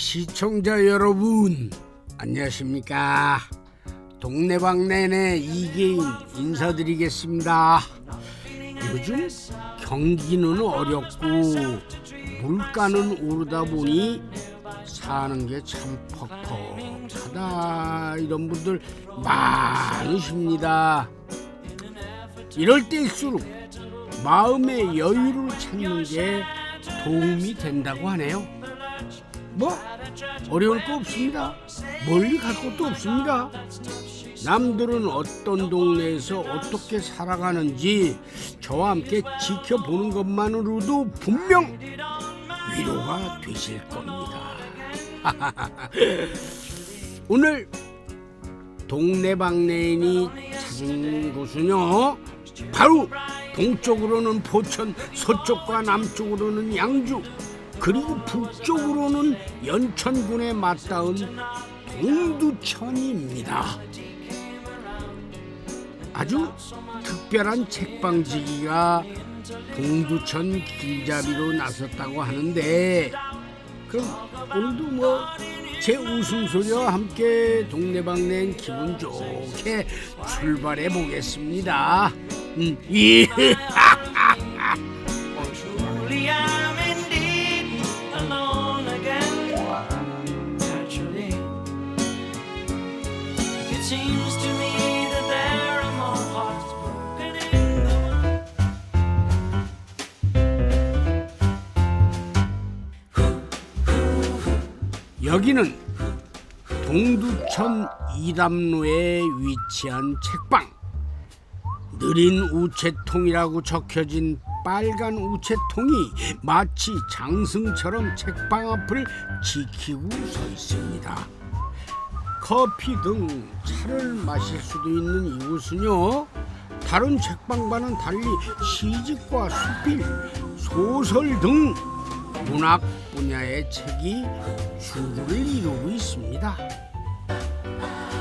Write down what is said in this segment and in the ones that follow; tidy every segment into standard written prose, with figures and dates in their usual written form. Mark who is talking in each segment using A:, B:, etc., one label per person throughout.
A: 시청자 여러분, 안녕하십니까? 동네방네네 이계인 인사드리겠습니다. 요즘 경기는 어렵고 물가는 오르다 보니 사는 게 참 퍽퍽하다, 이런 분들 많으십니다. 이럴 때일수록 마음의 여유를 찾는 게 도움이 된다고 하네요. 뭐 어려울 거 없습니다. 멀리 갈 것도 없습니다. 남들은 어떤 동네에서 어떻게 살아가는지 저와 함께 지켜보는 것만으로도 분명 위로가 되실 겁니다. 오늘 동네방네인이 찾은 곳은요, 바로 동쪽으로는 포천, 서쪽과 남쪽으로는 양주, 그리고 북쪽으로는 연천군에 맞닿은 동두천입니다. 아주 특별한 책방지기가 동두천 길잡이로 나섰다고 하는데, 그럼 오늘도 제 웃음소리와 함께 동네방네인 기분 좋게 출발해 보겠습니다. 예. 여기는 동두천 이담로에 위치한 책방. 느린 우체통이라고 적혀진 빨간 우체통이 마치 장승처럼 책방 앞을 지키고 서 있습니다. 커피 등 차를 마실 수도 있는 이곳은요, 다른 책방과는 달리 시집과 수필, 소설 등 문학 분야의 책이 주를 이루고 있습니다.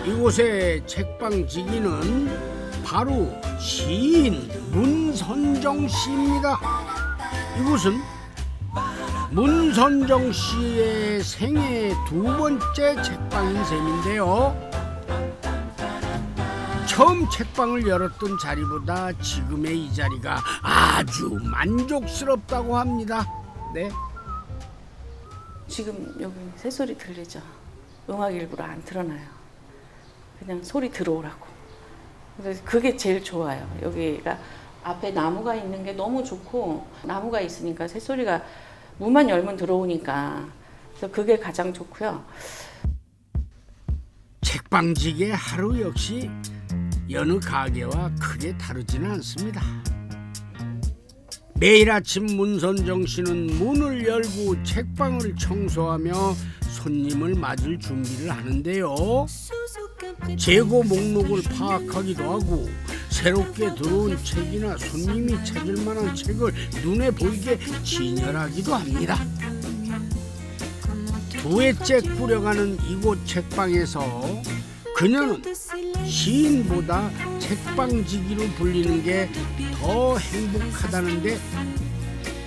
A: 이곳의 책방지기는 바로 시인 문선정 씨입니다. 이곳은 문선정 씨의 생애 두 번째 책방인 셈인데요. 처음 책방을 열었던 자리보다 지금의 이 자리가 아주 만족스럽다고 합니다. 네.
B: 지금 여기 새소리 들리죠? 음악 일부러 안 틀어놔요. 그냥 소리 들어오라고. 그래서 그게 제일 좋아요. 여기가 앞에 나무가 있는 게 너무 좋고, 나무가 있으니까 새소리가 문만 열면 들어오니까, 그래서 그게 가장 좋고요.
A: 책방지기의 하루 역시 여느 가게와 크게 다르지는 않습니다. 매일 아침 문선정 씨는 문을 열고 책방을 청소하며 손님을 맞을 준비를 하는데요. 재고 목록을 파악하기도 하고, 새롭게 들어온 책이나 손님이 찾을 만한 책을 눈에 보이게 진열하기도 합니다. 두 해째 꾸려가는 이곳 책방에서 그녀는 시인보다 책방지기로 불리는 게 더 행복하다는데,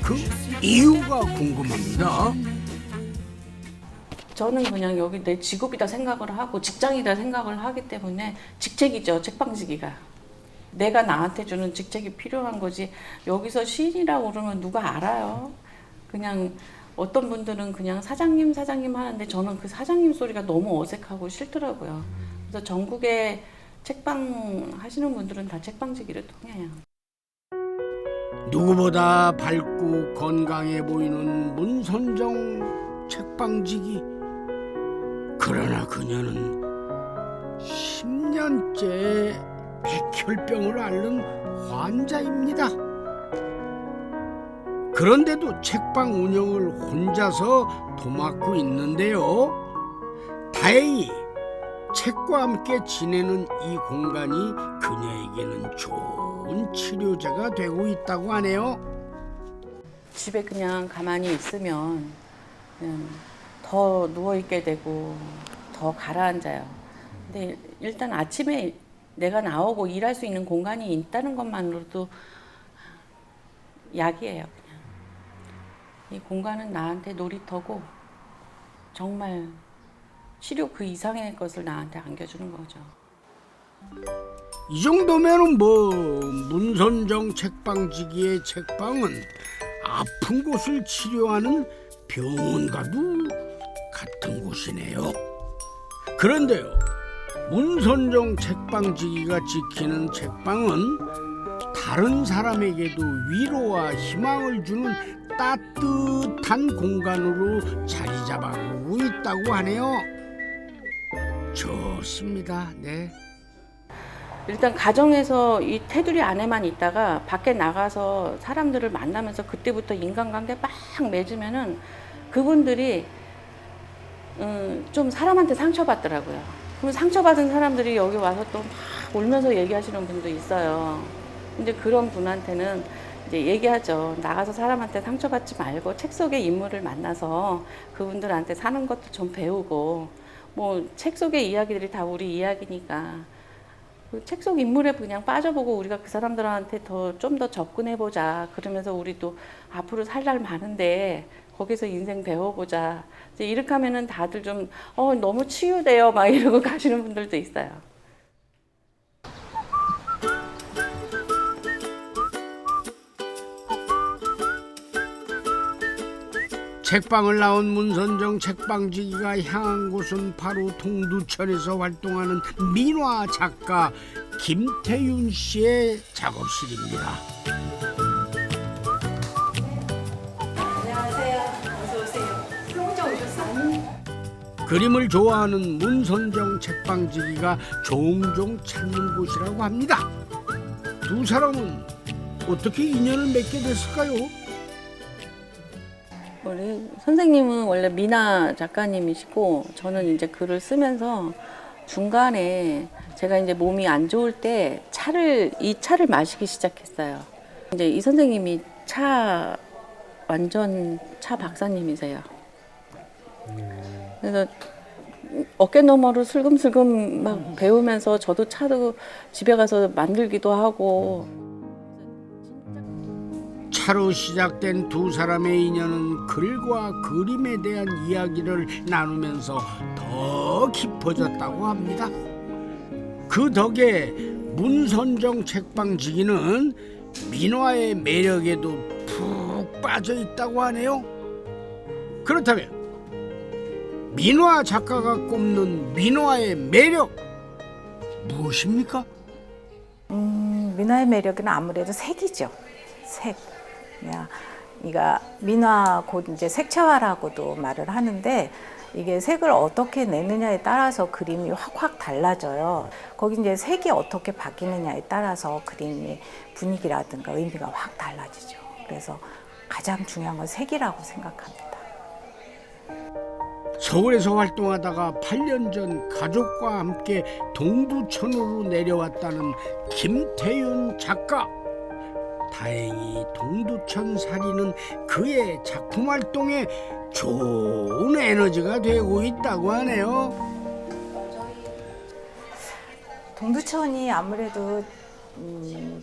A: 그 이유가 궁금합니다.
B: 저는 그냥 여기 내 직업이다 생각을 하고 직장이다 생각을 하기 때문에 직책이죠, 책방지기가. 내가 나한테 주는 직책이 필요한 거지, 여기서 시인이라고 그러면 누가 알아요? 그냥 어떤 분들은 그냥 사장님 하는데, 저는 그 사장님 소리가 너무 어색하고 싫더라고요. 그래서 전국에 책방 하시는 분들은 다 책방지기를 통해요.
A: 누구보다 밝고 건강해 보이는 문선정 책방지기. 그러나 그녀는 10년째 백혈병을 앓는 환자입니다. 그런데도 책방 운영을 혼자서 도맡고 있는데요. 다행히 책과 함께 지내는 이 공간이 그녀에게는 좋은 치료제가 되고 있다고 하네요.
B: 집에 그냥 가만히 있으면 그냥 더 누워있게 되고 더 가라앉아요. 근데 일단 아침에 내가 나오고 일할 수 있는 공간이 있다는 것만으로도 약이에요. 그냥. 이 공간은 나한테 놀이터고 정말 치료 그 이상의 것을 나한테 안겨주는 거죠.
A: 이 정도면은 뭐 문선정 책방지기의 책방은 아픈 곳을 치료하는 병원과도 같은 곳이네요. 그런데요, 문선정 책방지기가 지키는 책방은 다른 사람에게도 위로와 희망을 주는 따뜻한 공간으로 자리 잡아오고 있다고 하네요. 좋습니다. 네.
B: 일단 가정에서 이 테두리 안에만 있다가 밖에 나가서 사람들을 만나면서 그때부터 인간관계 막 맺으면은 그분들이 좀 사람한테 상처받더라고요. 그럼 상처받은 사람들이 여기 와서 또 막 울면서 얘기하시는 분도 있어요. 근데 그런 분한테는 이제 얘기하죠. 나가서 사람한테 상처받지 말고 책 속의 인물을 만나서 그분들한테 사는 것도 좀 배우고, 뭐 책 속의 이야기들이 다 우리 이야기니까 그 책 속 인물에 그냥 빠져보고 우리가 그 사람들한테 좀 더 접근해보자. 그러면서 우리도 앞으로 살 날 많은데 거기서 인생 배워보자. 이제 이렇게 하면은 다들 좀 너무 치유돼요 막 이러고 가시는 분들도 있어요.
A: 책방을 나온 문선정 책방지기가 향한 곳은 바로 동두천에서 활동하는 민화 작가 김태윤 씨의 작업실입니다.
B: 안녕하세요. 어서 오세요. 혼자 오셨어요?
A: 그림을 좋아하는 문선정 책방지기가 종종 찾는 곳이라고 합니다. 두 사람은 어떻게 인연을 맺게 됐을까요?
B: 우리 선생님은 원래 미나 작가님이시고 저는 이제 글을 쓰면서 중간에 제가 이제 몸이 안 좋을 때 이 차를 마시기 시작했어요. 이제 이 선생님이 완전 차 박사님이세요. 그래서 어깨너머로 슬금슬금 막 배우면서 저도 차도 집에 가서 만들기도 하고.
A: 차로 시작된 두 사람의 인연은 글과 그림에 대한 이야기를 나누면서 더 깊어졌다고 합니다. 그 덕에 문선정 책방지기는 민화의 매력에도 푹 빠져 있다고 하네요. 그렇다면 민화 작가가 꼽는 민화의 매력 무엇입니까?
C: 민화의 매력은 아무래도 색이죠. 색. 그러니까 민화 곧 이제 색채화라고도 말을 하는데, 이게 색을 어떻게 내느냐에 따라서 그림이 확 달라져요. 거기 이제 색이 어떻게 바뀌느냐에 따라서 그림의 분위기라든가 의미가 확 달라지죠. 그래서 가장 중요한 건 색이라고 생각합니다.
A: 서울에서 활동하다가 8년 전 가족과 함께 동두천으로 내려왔다는 김태윤 작가. 다행히 동두천 살이는 그의 작품 활동에 좋은 에너지가 되고 있다고 하네요.
C: 동두천이 아무래도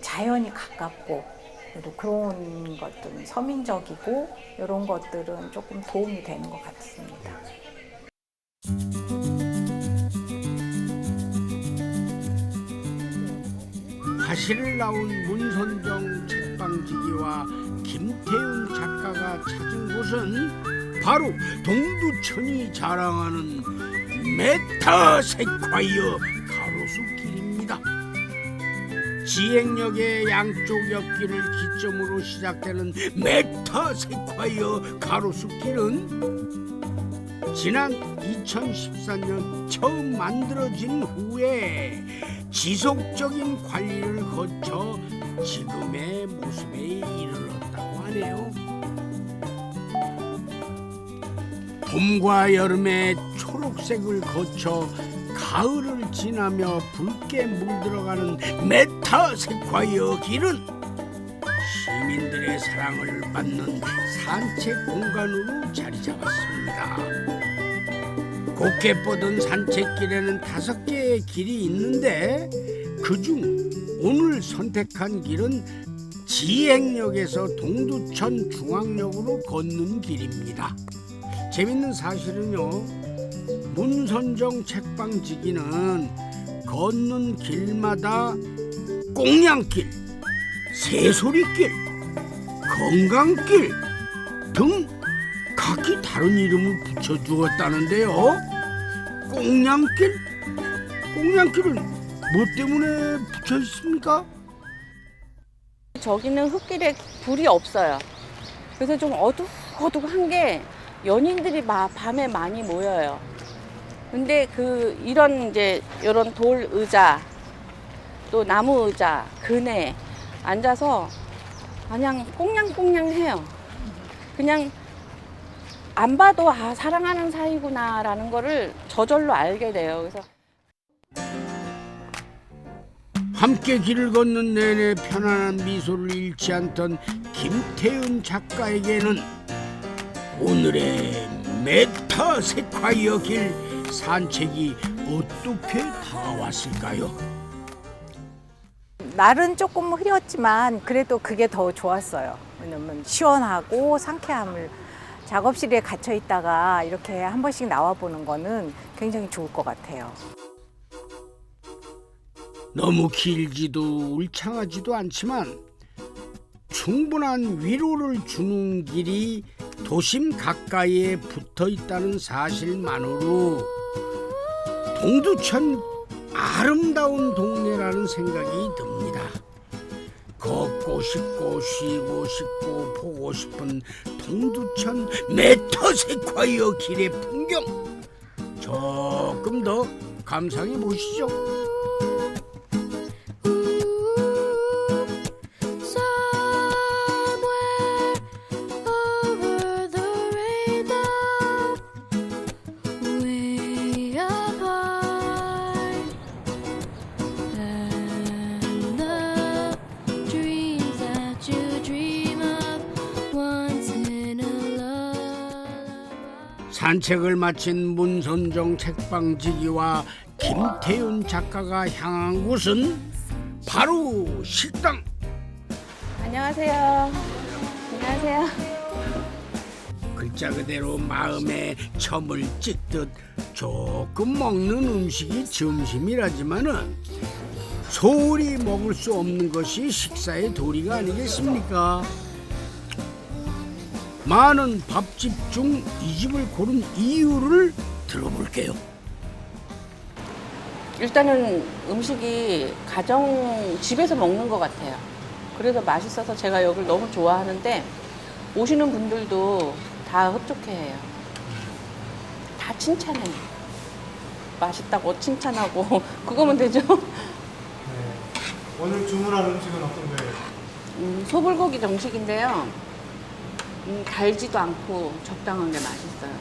C: 자연이 가깝고, 그리고 그런 것들은 서민적이고, 이런 것들은 조금 도움이 되는 것 같습니다.
A: 화실을 나온 문선정 책방지기와 김태윤 작가가 찾은 곳은 바로 동두천이 자랑하는 메타세콰이어 가로수길입니다. 지행역의 양쪽 옆길을 기점으로 시작되는 메타세콰이어 가로수길은 지난 2014년 처음 만들어진 후에 지속적인 관리를 거쳐 지금의 모습에 이르렀다고 하네요. 봄과 여름의 초록색을 거쳐 가을을 지나며 붉게 물들어가는 메타세콰이어 길은 시민들의 사랑을 받는 산책 공간으로 자리 잡았습니다. 곱게 뻗은 산책길에는 5개의 길이 있는데 그중 오늘 선택한 길은 지행역에서 동두천 중앙역으로 걷는 길입니다. 재밌는 사실은요, 문선정 책방지기는 걷는 길마다 꽁냥길, 새소리길, 건강길 등 각기 다른 이름을 붙여주었다는데요. 꽁냥길? 꽁냥길은 뭐 때문에 붙여 있습니까?
B: 저기는 흙길에 불이 없어요. 그래서 좀 어둑어둑한 게 연인들이 밤에 많이 모여요. 근데 이런 돌 의자, 또 나무 의자, 그네 앉아서 그냥 꽁냥꽁냥 해요. 그냥 안 봐도 사랑하는 사이구나라는 거를 저절로 알게 돼요. 그래서
A: 함께 길을 걷는 내내 편안한 미소를 잃지 않던 김태은 작가에게는 오늘의 메타 세콰이어 길 산책이 어떻게 다가왔을까요?
C: 날은 조금 흐렸지만 그래도 그게 더 좋았어요. 왜냐면 시원하고 상쾌함을, 작업실에 갇혀 있다가 이렇게 한 번씩 나와 보는 거는 굉장히 좋을 것 같아요.
A: 너무 길지도 울창하지도 않지만 충분한 위로를 주는 길이 도심 가까이에 붙어 있다는 사실만으로 동두천 아름다운 동네라는 생각이 듭니다. 걷고 싶고 쉬고 싶고 보고 싶은 동두천 메터세콰이어 길의 풍경, 조금 더 감상해 보시죠. 산책을 마친 문선정 책방지기와 김태윤 작가가 향한 곳은 바로 식당.
B: 안녕하세요. 안녕하세요.
A: 글자 그대로 마음에 점을 찍듯 조금 먹는 음식이 점심이라지만은 소홀히 먹을 수 없는 것이 식사의 도리가 아니겠습니까? 많은 밥집 중 이 집을 고른 이유를 들어볼게요.
B: 일단은 음식이 집에서 먹는 것 같아요. 그래서 맛있어서 제가 여기를 너무 좋아하는데 오시는 분들도 다 흡족해해요. 다 칭찬해요. 맛있다고 칭찬하고 그거면 되죠.
D: 네. 오늘 주문한 음식은 어떤 거예요?
B: 소불고기 정식인데요. 달지도 않고 적당한 게 맛있어요.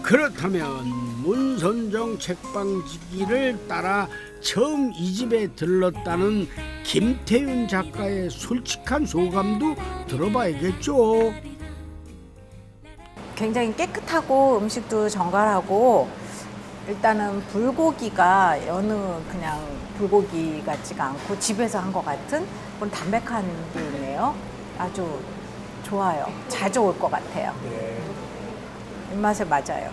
A: 그렇다면 문선정 책방지기를 따라 처음 이 집에 들렀다는 김태윤 작가의 솔직한 소감도 들어봐야겠죠.
C: 굉장히 깨끗하고 음식도 정갈하고, 일단은 불고기가 여느 그냥 불고기 같지가 않고 집에서 한 것 같은 그런 담백한 게 있네요. 아주 좋아요. 자주 올 것 같아요.
D: 네.
C: 입맛에 맞아요.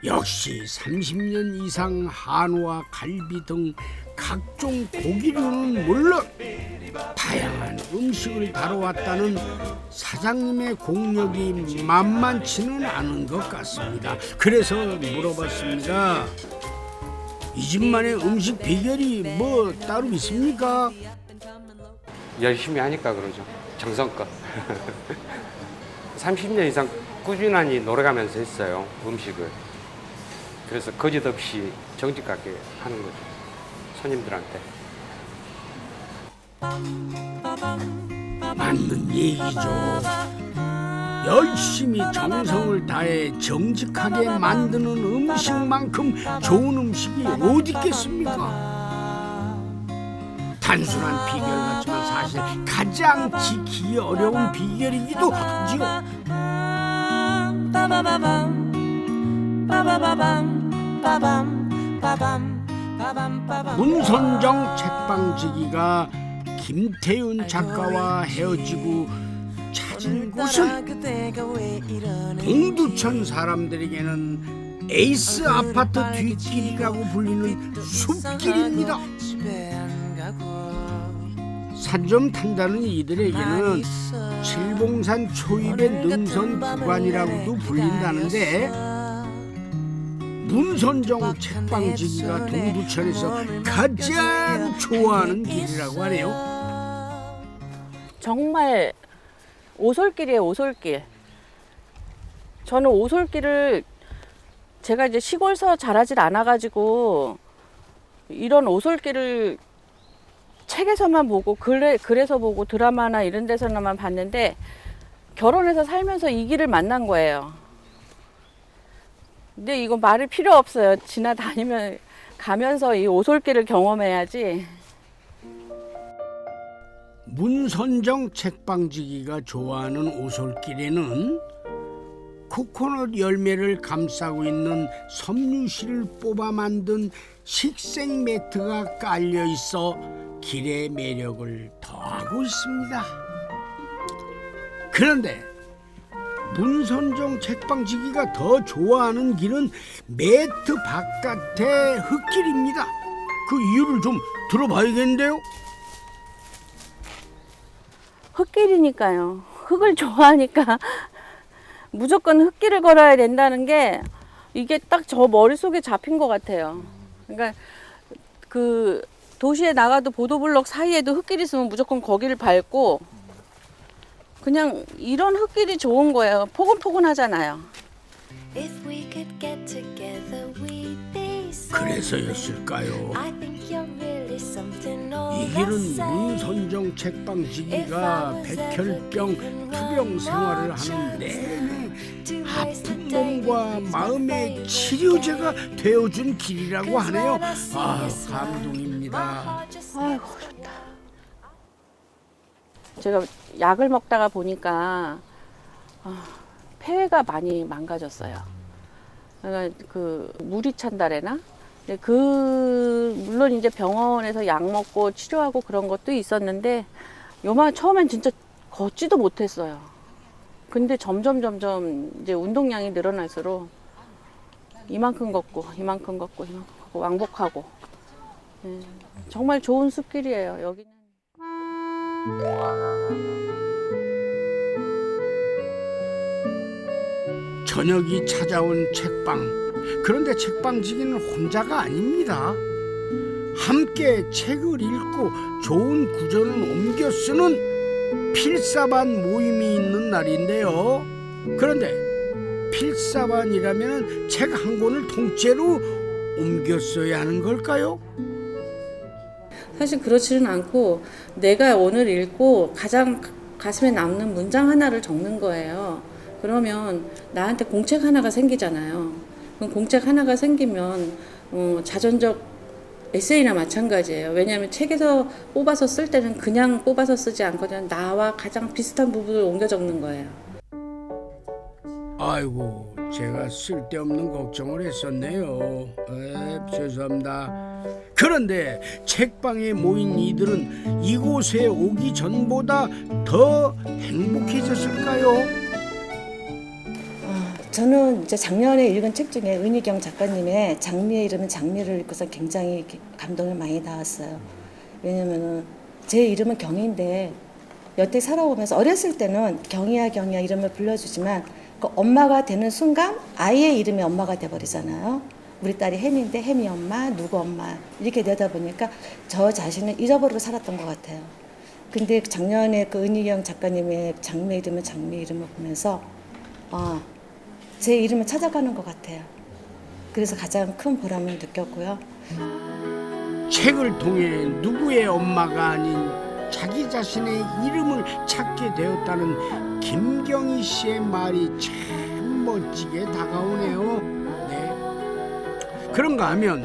A: 역시 30년 이상 한우와 갈비 등 각종 고기류는 물론 다양한 음식을 다뤄왔다는 사장님의 공력이 만만치는 않은 것 같습니다. 그래서 물어봤습니다. 이 집만의 음식 비결이 뭐 따로 있습니까?
E: 열심히 하니까 그러죠. 정성껏. 30년 이상 꾸준히 노력하면서 했어요, 음식을. 그래서 거짓없이 정직하게 하는 거죠, 손님들한테.
A: 맞는 얘기죠. 열심히 정성을 다해 정직하게 만드는 음식만큼 좋은 음식이 어디 있겠습니까? 단순한 비결 같지만 사실 가장 지키기 어려운 비결이기도 하지요. 문선정 책방지기가 김태윤 작가와 헤어지고 위치해진 곳은 동두천 사람들에게는 에이스 아파트 뒷길이라고 불리는 숲길입니다. 산 좀 탄다는 이들에게는 칠봉산 초입의 능선 구간이라고도 불린다는데 문선정 책방지기가 동두천에서 가장 좋아하는 길이라고 하네요.
B: 정말 오솔길이에요, 오솔길. 저는 오솔길을 제가 이제 시골서 자라질 않아가지고 이런 오솔길을 책에서만 보고 글에서 보고 드라마나 이런 데서만 봤는데 결혼해서 살면서 이 길을 만난 거예요. 근데 이거 말이 필요 없어요. 지나다니면 가면서 이 오솔길을 경험해야지.
A: 문선정 책방지기가 좋아하는 오솔길에는 코코넛 열매를 감싸고 있는 섬유실을 뽑아 만든 식생 매트가 깔려 있어 길의 매력을 더하고 있습니다. 그런데 문선정 책방지기가 더 좋아하는 길은 매트 바깥의 흙길입니다. 그 이유를 좀 들어봐야겠는데요.
B: 흙길이니까요. 흙을 좋아하니까 무조건 흙길을 걸어야 된다는 게 이게 딱 저 머릿속에 잡힌 것 같아요. 그러니까 그 도시에 나가도 보도블록 사이에도 흙길 있으면 무조건 거기를 밟고 그냥 이런 흙길이 좋은 거예요. 포근포근하잖아요.
A: 그래서였을까요? 이 길은 문선정 책방지기가 백혈병 투병 생활을 하는 내내 아픈 몸과 마음의 치료제가 되어준 길이라고 하네요. 아, 감동입니다.
B: 아이고 좋다. 제가 약을 먹다가 보니까 폐가 많이 망가졌어요. 그러니까 그 물이 찬다래나? 물론 이제 병원에서 약 먹고 치료하고 그런 것도 있었는데 요만 처음엔 진짜 걷지도 못했어요. 근데 점점 이제 운동량이 늘어날수록 이만큼 걷고 왕복하고 정말 좋은 숲길이에요. 여기는.
A: 저녁이 찾아온 책방. 그런데 책방지기는 혼자가 아닙니다. 함께 책을 읽고 좋은 구절을 옮겨 쓰는 필사반 모임이 있는 날인데요. 그런데 필사반이라면 책 한 권을 통째로 옮겨 써야 하는 걸까요?
B: 사실 그렇지는 않고 내가 오늘 읽고 가장 가슴에 남는 문장 하나를 적는 거예요. 그러면 나한테 공책 하나가 생기잖아요. 그럼 공책 하나가 생기면 자전적 에세이나 마찬가지예요. 왜냐하면 책에서 뽑아서 쓸 때는 그냥 뽑아서 쓰지 않거든요. 나와 가장 비슷한 부분을 옮겨 적는 거예요.
A: 아이고, 제가 쓸데없는 걱정을 했었네요. 죄송합니다. 그런데 책방에 모인 이들은 이곳에 오기 전보다 더 행복해졌을까요?
F: 저는 이제 작년에 읽은 책 중에 은희경 작가님의 장미의 이름은 장미를 읽고서 굉장히 감동이 많이 나왔어요. 왜냐면은 제 이름은 경희인데 여태 살아오면서 어렸을 때는 경희야 이름을 불러주지만 그 엄마가 되는 순간 아이의 이름이 엄마가 돼버리잖아요. 우리 딸이 혜미인데 혜미 엄마, 누구 엄마 이렇게 되다 보니까 저 자신을 잊어버리고 살았던 것 같아요. 근데 작년에 그 은희경 작가님의 장미의 이름은 장미의 이름을 보면서 제 이름을 찾아가는 것 같아요. 그래서 가장 큰 보람을 느꼈고요.
A: 책을 통해 누구의 엄마가 아닌 자기 자신의 이름을 찾게 되었다는 김경희 씨의 말이 참 멋지게 다가오네요. 네. 그런가 하면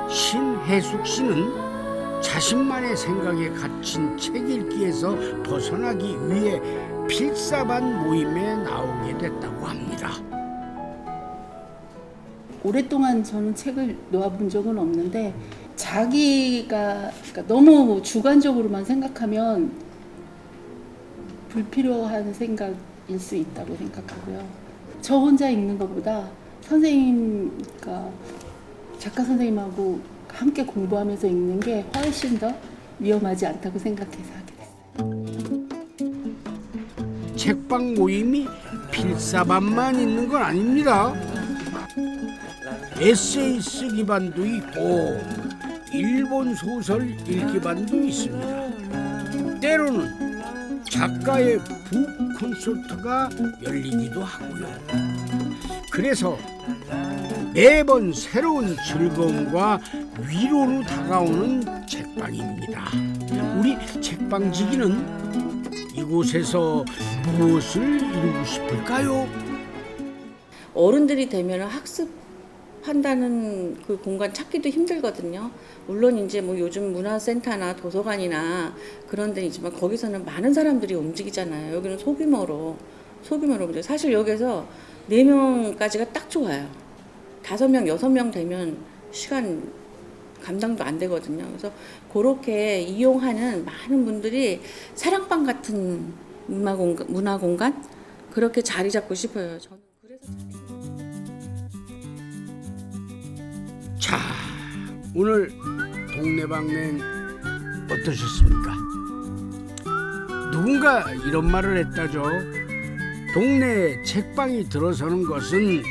A: 신혜숙 씨는 자신만의 생각에 갇힌 책 읽기에서 벗어나기 위해 필사반 모임에 나오게 됐다고 합니다.
G: 오랫동안 저는 책을 놓아본 적은 없는데 자기가 그러니까 너무 주관적으로만 생각하면 불필요한 생각일 수 있다고 생각하고요. 저 혼자 읽는 것보다 선생님과 작가 선생님하고 함께 공부하면서 읽는 게 훨씬 더 위험하지 않다고 생각해서 하게 됐어요.
A: 책방 모임이 필사반만 있는 건 아닙니다. 에세이 쓰기 반도 있고 일본 소설 읽기 반도 있습니다. 때로는 작가의 북 콘서트가 열리기도 하고요. 그래서 매번 새로운 즐거움과 위로로 다가오는 책방입니다. 우리 책방지기는 이곳에서 무엇을 이루고 싶을까요?
B: 어른들이 되면 학습한다는 그 공간 찾기도 힘들거든요. 물론 이제 뭐 요즘 문화센터나 도서관이나 그런 데는 있지만 거기서는 많은 사람들이 움직이잖아요. 여기는 소규모로 움직여요. 사실 여기서 4명까지가 딱 좋아요. 5명, 6명 되면 시간 감당도 안 되거든요. 그래서 그렇게 이용하는 많은 분들이 사랑방 같은 문화 공간 그렇게 자리 잡고 싶어요. 저는 그래서
A: 자, 오늘 동네방네 어떠셨습니까? 누군가 이런 말을 했다죠. 동네에 책방이 들어서는 것은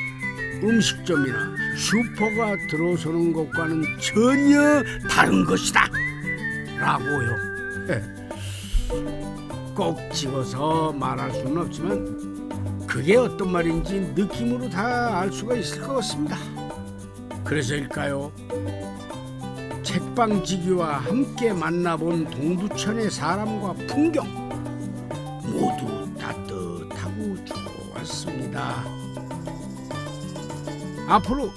A: 음식점이나 슈퍼가 들어서는 것과는 전혀 다른 것이다 라고요. 꼭 집어서 말할 수는 없지만 그게 어떤 말인지 느낌으로 다 알 수가 있을 것 같습니다. 그래서일까요? 책방지기와 함께 만나본 동두천의 사람과 풍경 모두 따뜻하고 좋았습니다. 앞으로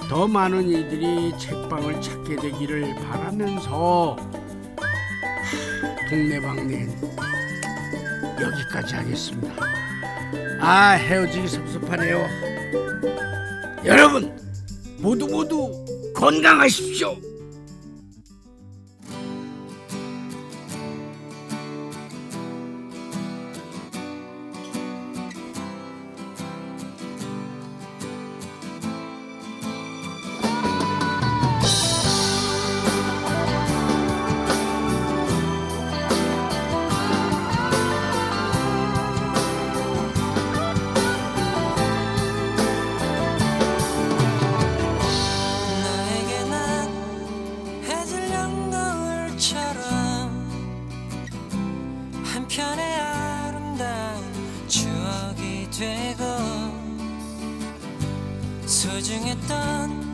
A: 더 많은 이들이 책방을 찾게 되기를 바라면서 동네방네 여기까지 하겠습니다. 헤어지기 섭섭하네요. 여러분 모두 건강하십시오.
H: 한편의 아름다운 추억이 되고 소중했던